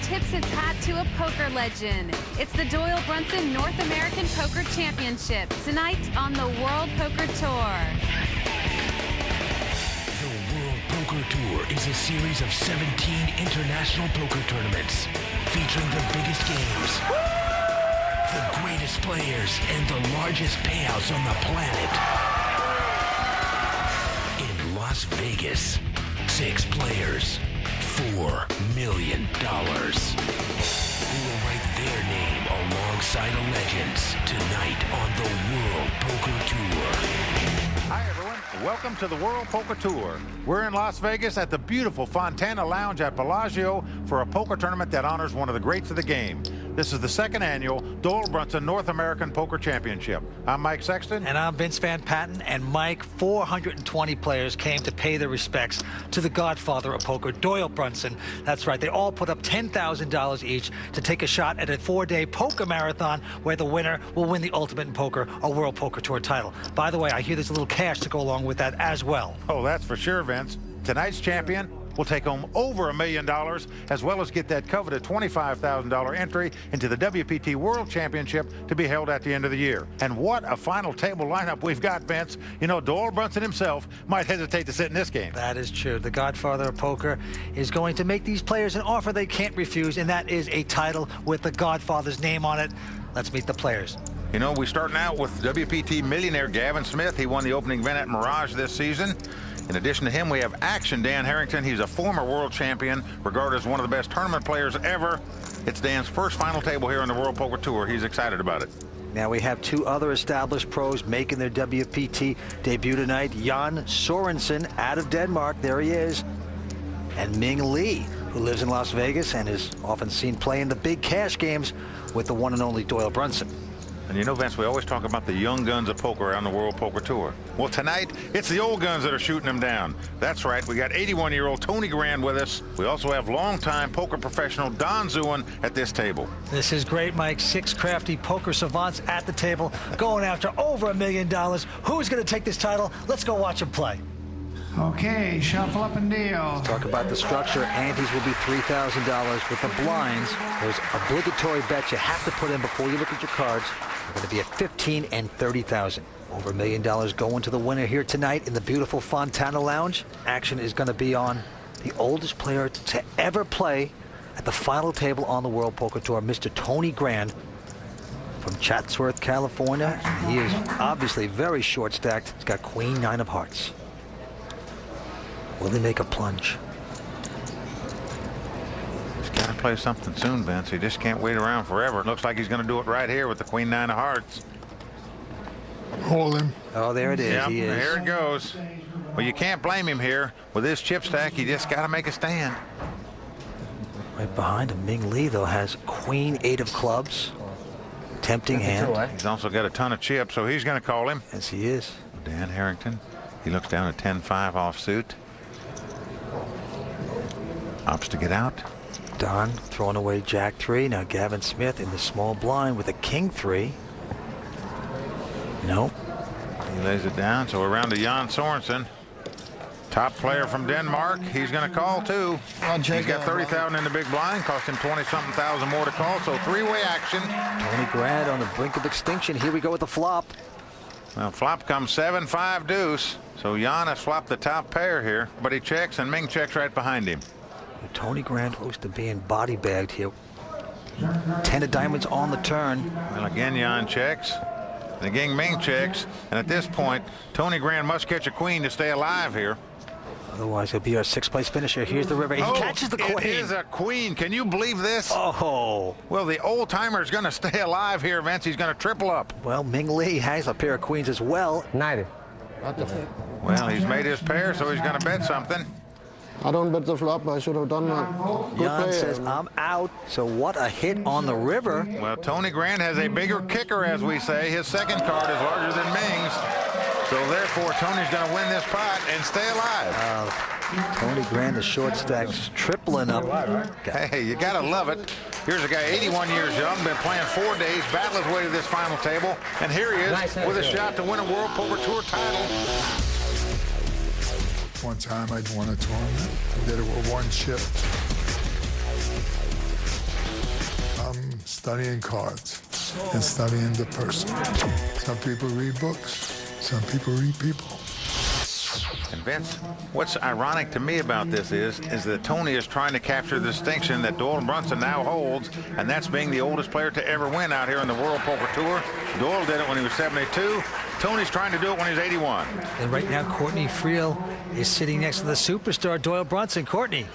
tips its hat to a poker legend. It's the Doyle Brunson North American Poker Championship, tonight on the World Poker Tour. The World Poker Tour is a series of 17 international poker tournaments featuring the biggest games, the greatest players, and the largest payouts on the planet. In Las Vegas, 6 players, $4 million. Who will write their name alongside a legends tonight on the World Poker Tour. Hi, everyone. Welcome to the World Poker Tour. We're in Las Vegas at the beautiful Fontana Lounge at Bellagio for a poker tournament that honors one of the greats of the game. This is the second annual Doyle Brunson North American Poker Championship. I'm Mike Sexton. And I'm Vince Van Patten. And Mike, 420 players came to pay their respects to the godfather of poker, Doyle Brunson. That's right. They all put up $10,000 each to take a shot at a 4-day poker marathon where the winner will win the Ultimate in Poker, a World Poker Tour title. By the way, I hear there's a little cash to go along with that as well. Oh, that's for sure, Vince. Tonight's champion will take home over $1 million, as well as get that coveted $25,000 entry into the WPT World Championship to be held at the end of the year. And what a final table lineup we've got, Vince. You know, Doyle Brunson himself might hesitate to sit in this game. That is true. The godfather of poker is going to make these players an offer they can't refuse, and that is a title with the godfather's name on it. Let's meet the players. You know, we're starting out with WPT millionaire Gavin Smith. He won the opening event at Mirage this season. In addition to him, we have Action Dan Harrington. He's a former world champion, regarded as one of the best tournament players ever. It's Dan's first final table here on the World Poker Tour. He's excited about it. Now we have 2 other established pros making their WPT debut tonight. Jan Sorensen out of Denmark, there he is. And Ming Lee, who lives in Las Vegas and is often seen playing the big cash games with the one and only Doyle Brunson. And you know, Vince, we always talk about the young guns of poker on the World Poker Tour. Well, tonight, it's the old guns that are shooting them down. That's right, we got 81-year-old Tony Grand with us. We also have longtime poker professional Don Zuen at this table. This is great, Mike. 6 crafty poker savants at the table, going after over $1 million. Who's going to take this title? Let's go watch them play. Okay, shuffle up and deal. Talk about the structure. Antes will be $3,000 with the blinds. There's obligatory bets you have to put in before you look at your cards. They're going to be at $15,000 and $30,000. Over $1 million going to the winner here tonight in the beautiful Fontana Lounge. Action is going to be on the oldest player to ever play at the final table on the World Poker Tour, Mr. Tony Grand from Chatsworth, California. He is obviously very short stacked. He's got Queen 9 of Hearts. Will he make a plunge? He's got to play something soon, Vince. He just can't wait around forever. It looks like he's going to do it right here with the Queen 9 of Hearts. Hold him. Oh, there it is. Yep, He is. here it goes. Well, you can't blame him here. With his chip stack, he just got to make a stand. Right behind him, Ming Lee, though, has Queen 8 of clubs. Tempting hand. He's also got a ton of chips, so he's going to call him. Yes, he is. Dan Harrington, he looks down at 10-5 offsuit. Opts to get out. Don throwing away Jack 3. Now Gavin Smith in the small blind with a King 3. Nope. He lays it down, so we're around to Jan Sorensen. Top player from Denmark. He's going to call, too. He's got 30,000 in the big blind. Cost him 20-something thousand more to call, so 3-way action. Tony Grand on the brink of extinction. Here we go with the flop. Well, flop comes 7-5 deuce. So Jan has flopped the top pair here, but he checks, and Ming checks right behind him. Tony Grand close to being body bagged here. 10 of diamonds on the turn. Well, again, Jan checks. And again, Ming checks. And at this point, Tony Grand must catch a queen to stay alive here. Otherwise, he'll be our 6th-place finisher. Here's the river. He catches the queen. It is a queen. Can you believe this? Oh. Well, the old-timer is going to stay alive here, Vince. He's going to triple up. Well, Ming Lee has a pair of queens as well. Neither. Well, he's made his pair, so he's going to bet something. I don't bet the flop. I should have done that. Jan says, I'm out. So what a hit on the river. Well, Tony Grand has a bigger kicker, as we say. His second card is larger than Ming's. So therefore, Tony's going to win this pot and stay alive. Tony Grand, the short stacks, tripling up. Hey, you got to love it. Here's a guy 81 years young, been playing 4 days, battled his way to this final table. And here he is with a shot to win a World Poker Tour title. One time I'd won a tournament. I did it with one chip. studying cards and studying the person. Some people read books, some people read people. And Vince, what's ironic to me about this is that Tony is trying to capture the distinction that Doyle Brunson now holds, and that's being the oldest player to ever win out here in the World Poker Tour. Doyle did it when he was 72. Tony's trying to do it when he's 81. And right now, Courtney Friel is sitting next to the superstar Doyle Brunson. Courtney.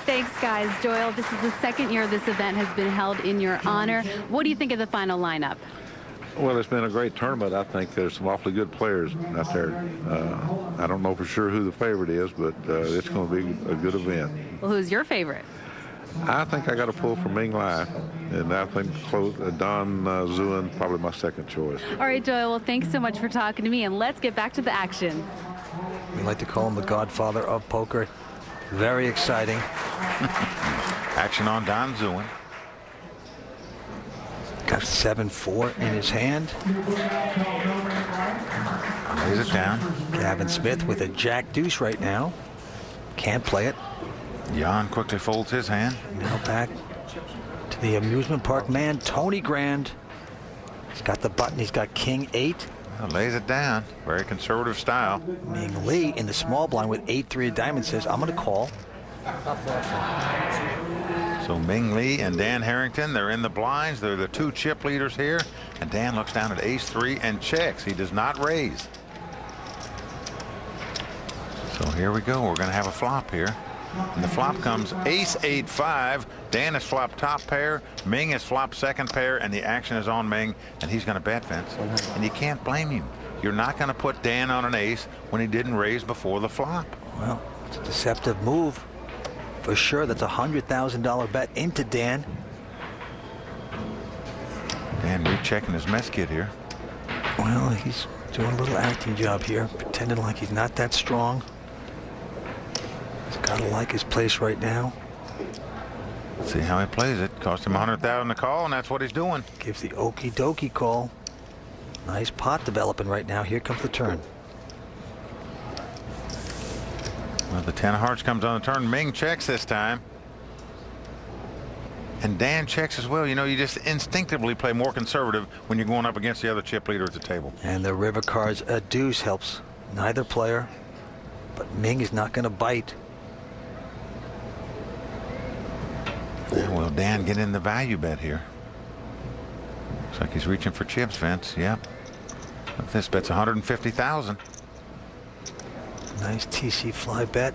Thanks, guys. Doyle, this is the second year this event has been held in your honor. What do you think of the final lineup? Well, it's been a great tournament. I think there's some awfully good players out there. I don't know for sure who the favorite is, but it's going to be a good event. Well, who's your favorite? I think I got to pull for Ming Lai, and I think Don Zuen probably my second choice. All right, Doyle, well, thanks so much for talking to me, and let's get back to the action. We like to call him the godfather of poker. Very exciting. Action on Don Zuen. Got 7-4 in his hand. Lays it down. Gavin Smith with a jack deuce right now. Can't play it. Jan quickly folds his hand. Now back to the amusement park man, Tony Grand. He's got the button. He's got King 8. Well, lays it down. Very conservative style. Ming Lee in the small blind with 8-3 of diamonds says, I'm going to call. So Ming Lee and Dan Harrington, they're in the blinds. They're the two chip leaders here. And Dan looks down at ace-3 and checks. He does not raise. So here we go. We're going to have a flop here. And the flop comes ace-8-5. Dan is flop top pair. Ming is flop second pair. And the action is on Ming. And he's going to bet, Vince. And you can't blame him. You're not going to put Dan on an ace when he didn't raise before the flop. Well, it's a deceptive move. For sure, that's a $100,000 bet into Dan. Dan rechecking his mess kit here. Well, he's doing a little acting job here, pretending like he's not that strong. He's got to like his place right now. See how he plays it. Cost him $100,000 to call, and that's what he's doing. Gives the okie dokie call. Nice pot developing right now. Here comes the turn. Well, the 10 of hearts comes on the turn. Ming checks this time. And Dan checks as well. You know, you just instinctively play more conservative when you're going up against the other chip leader at the table. And the river cards, a deuce helps neither player. But Ming is not going to bite. Yeah, well, Dan get in the value bet here. Looks like he's reaching for chips, Vince. Yep. This bet's $150,000. Nice TC fly bet.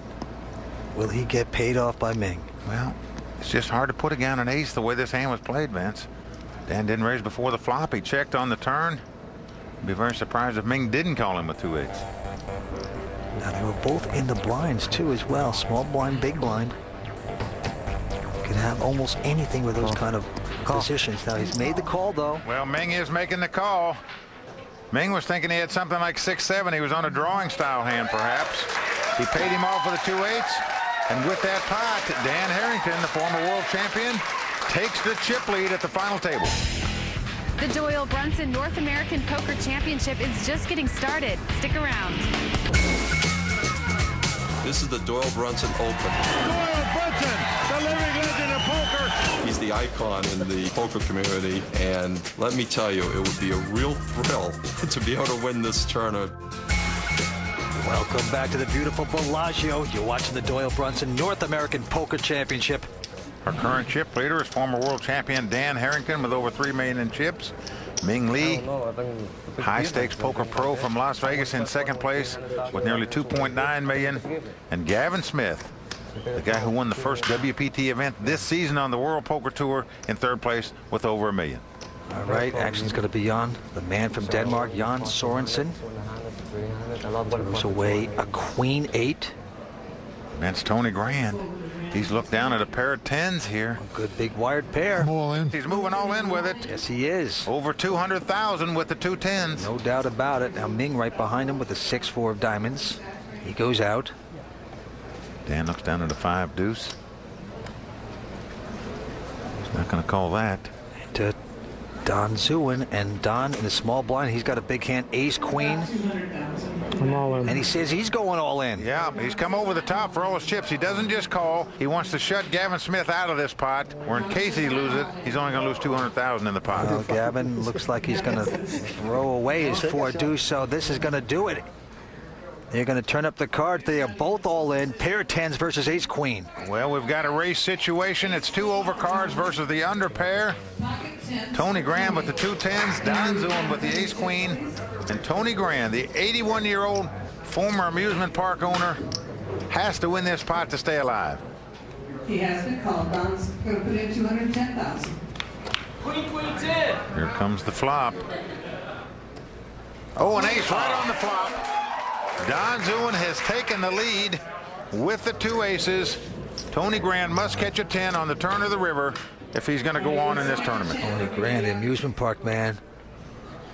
Will he get paid off by Ming? Well, it's just hard to put again an ace the way this hand was played, Vince. Dan didn't raise before the flop. He checked on the turn. I'd be very surprised if Ming didn't call him with 2-8s. Now they were both in the blinds too as well. Small blind, big blind. Can have almost anything with those kind of positions. Now he's made the call though. Well, Ming is making the call. Ming was thinking he had something like 6-7. He was on a drawing style hand, perhaps. He paid him off with the 2-8s. And with that pot, Dan Harrington, the former world champion, takes the chip lead at the final table. The Doyle Brunson North American Poker Championship is just getting started. Stick around. This is the Doyle Brunson Open. Doyle Brunson, the living legend of poker. He's the icon in the poker community, and let me tell you, it would be a real thrill to be able to win this tournament. Welcome back to the beautiful Bellagio. You're watching the Doyle Brunson North American Poker Championship. Our current chip leader is former world champion Dan Harrington with over $3 million in chips. Ming Lee, high stakes poker pro from Las Vegas, in second place with nearly $2.9 million. And Gavin Smith, the guy who won the first WPT event this season on the World Poker Tour, in third place with over $1 million. All right, action's going to be on the man from Denmark, Jan Sorensen. Throws away a queen 8. That's Tony Grand. He's looked down at a pair of 10s here. Good big wired pair. I'm all in. He's moving all in with it. Yes, he is. Over 200,000 with the 2 10s. No doubt about it. Now Ming right behind him with the 6-4 of diamonds. He goes out. Dan looks down at a 5 deuce. He's not going to call that. And Don Zewin, and Don in the small blind, he's got a big hand, ace queen, I'm all in. and he says he's going all in. Yeah, he's come over the top for all his chips. He doesn't just call. He wants to shut Gavin Smith out of this pot, or in case he loses it, he's only going to lose $200,000 in the pot. Well, Gavin looks like he's going to throw away his 4 deuce, so this is going to do it. They're going to turn up the cards. They are both all in. Pair of 10s versus ace queen. Well, we've got a race situation. It's 2 over cards versus the under pair. Tony Grand with the 2 10s, Don Zewin with the ace queen, and Tony Grand, the 81-year-old former amusement park owner, has to win this pot to stay alive. He has been called. Don's going to put in 210,000. Queen, 10. Here comes the flop. Oh, an ace right on the flop. Don Zewin has taken the lead with the 2 aces. Tony Grand must catch a 10 on the turn of the river if he's going to go on in this tournament. Tony Grand, the amusement park man.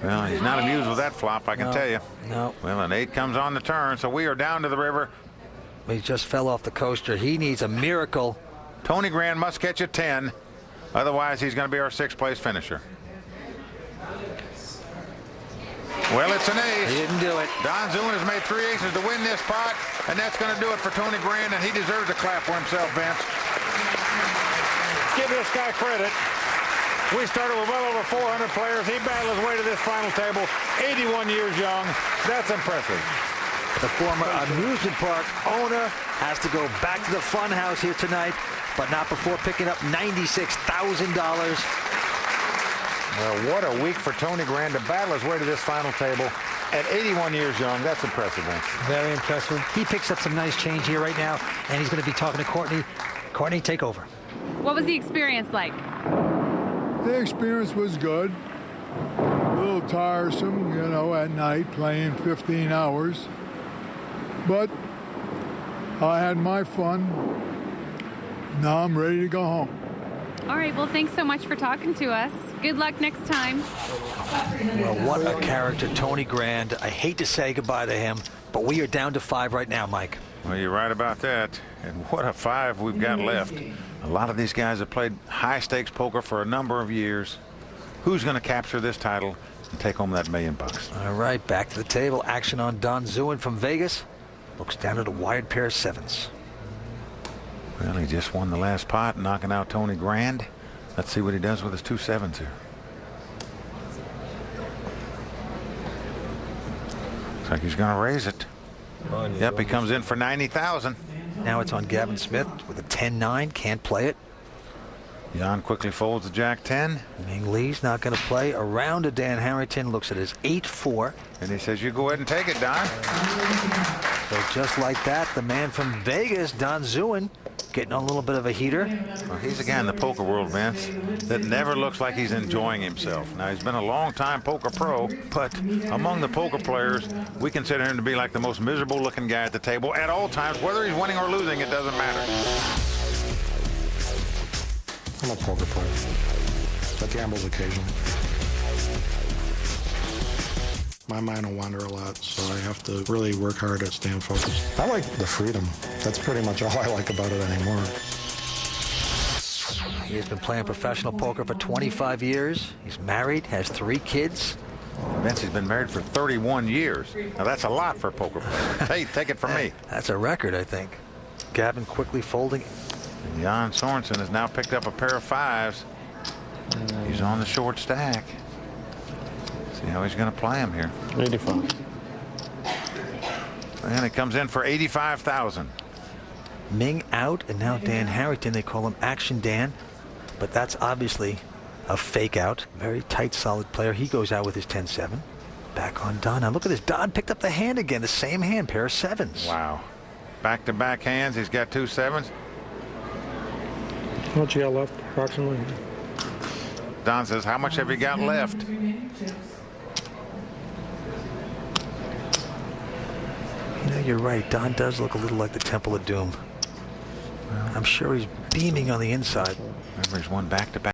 Well, he's not amused with that flop, I can tell you. No. Well, an 8 comes on the turn, so we are down to the river. He just fell off the coaster. He needs a miracle. Tony Grand must catch a 10. Otherwise, he's going to be our 6th place finisher. Well, it's an ace. He didn't do it. Don Zewin has made 3 aces to win this pot, and that's going to do it for Tony Grand, and he deserves a clap for himself, Vince. Let's give this guy credit. We started with well over 400 players. He battled his way to this final table, 81 years young. That's impressive. The former amusement park owner has to go back to the fun house here tonight, but not before picking up $96,000. Well, what a week for Tony Grand to battle his way to this final table at 81 years young. That's impressive, Vince. Very impressive. He picks up some nice change here right now, and he's going to be talking to Courtney. Courtney, take over. What was the experience like? The experience was good. A little tiresome, you know, at night playing 15 hours. But I had my fun. Now I'm ready to go home. All right, well, thanks so much for talking to us. Good luck next time. Well, what a character, Tony Grand. I hate to say goodbye to him, but we are down to 5 right now, Mike. Well, you're right about that. And what a 5 we've got left. A lot of these guys have played high-stakes poker for a number of years. Who's going to capture this title and take home that $1 million? All right, back to the table. Action on Don Zewin from Vegas. Looks down at a wired pair of 7s. Well, he just won the last pot, knocking out Tony Grand. Let's see what he does with his 2 7s here. Looks like he's going to raise it. Yep, he comes in for 90,000. Now it's on Gavin Smith with a 10-9. Can't play it. Jan quickly folds the Jack 10. Ming Lee's not going to play. Around to Dan Harrington. Looks at his 8-4. And he says, you go ahead and take it, Don. So just like that, the man from Vegas, Don Zewin, getting on a little bit of a heater. Well, he's a guy in the poker world, Vince, that never looks like he's enjoying himself. Now, he's been a long-time poker pro, but among the poker players, we consider him to be like the most miserable-looking guy at the table at all times. Whether he's winning or losing, it doesn't matter. I'm a poker player. I gamble occasionally. My mind will wander a lot, so I have to really work hard at staying focused. I like the freedom. That's pretty much all I like about it anymore. He has been playing professional poker for 25 years. He's married, has 3 kids. Vince has been married for 31 years. Now, that's a lot for a poker player. Hey, take it from me. That's a record, I think. Gavin quickly folding. And Jan Sorensen has now picked up a pair of 5s. He's on the short stack. See how he's going to play him here. 85. And it comes in for 85,000. Ming out, and now Dan Harrington. They call him Action Dan, but that's obviously a fake out. Very tight, solid player. He goes out with his 10-7. Back on Don. Now look at this. Don picked up the hand again. The same hand, pair of 7s. Wow. Back-to-back hands. He's got 2 7s. How much you got left, approximately? Don says, how much have you got left? You know, you're right. Don does look a little like the Temple of Doom. I'm sure he's beaming on the inside. Remember, he's won back-to-back.